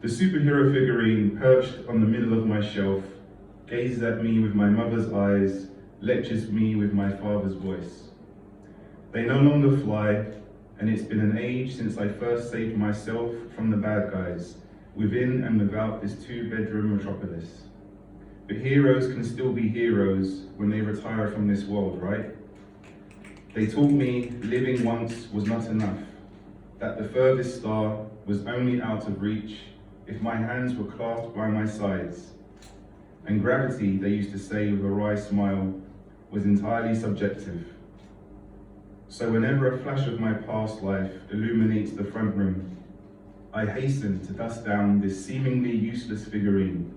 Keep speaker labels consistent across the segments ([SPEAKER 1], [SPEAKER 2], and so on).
[SPEAKER 1] The superhero figurine perched on the middle of my shelf gazes at me with my mother's eyes, lectures me with my father's voice. They no longer fly, and it's been an age since I first saved myself from the bad guys, within and without this two-bedroom metropolis. But heroes can still be heroes when they retire from this world, right? They taught me living once was not enough, that the furthest star was only out of reach if my hands were clasped by my sides. And gravity, they used to say with a wry smile, was entirely subjective. So whenever a flash of my past life illuminates the front room, I hasten to dust down this seemingly useless figurine,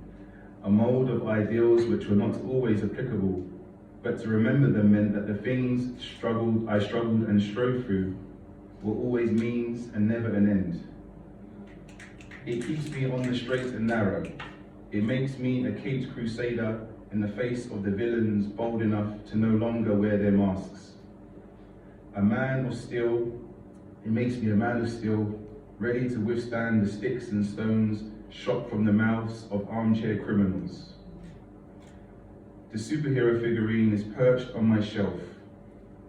[SPEAKER 1] a mold of ideals which were not always applicable, but to remember them meant that the things I struggled and strove through were always means and never an end. It keeps me on the straight and narrow. It makes me a caped crusader in the face of the villains bold enough to no longer wear their masks. A man of steel, it makes me a man of steel, ready to withstand the sticks and stones shot from the mouths of armchair criminals. The superhero figurine is perched on my shelf.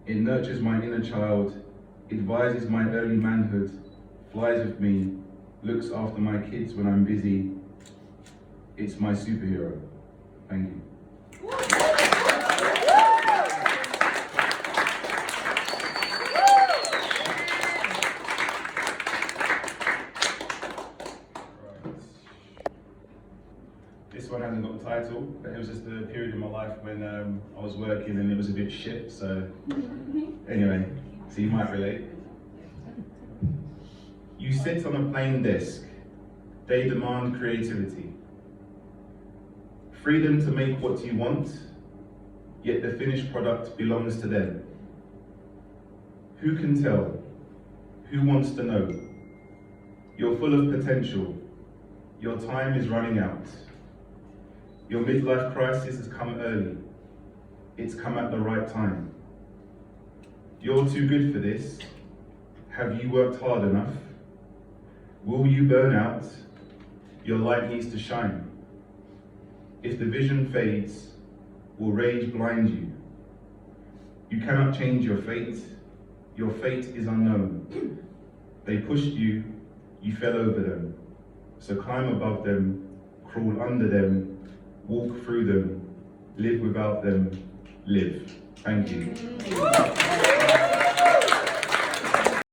[SPEAKER 1] It nurtures my inner child, advises my early manhood, flies with me, looks after my kids when I'm busy. It's my superhero. Thank you. This one hasn't got a title, but it was just a period in my life when I was working and it was a bit shit, so anyway, so you might relate. You sit on a plain desk. They demand creativity. Freedom to make what you want, yet the finished product belongs to them. Who can tell? Who wants to know? You're full of potential. Your time is running out. Your midlife crisis has come early. It's come at the right time. You're too good for this. Have you worked hard enough? Will you burn out? Your light needs to shine. If the vision fades, will rage blind you? You cannot change your fate. Your fate is unknown. They pushed you, you fell over them. So climb above them, crawl under them, walk through them, live without them, live. Thank you.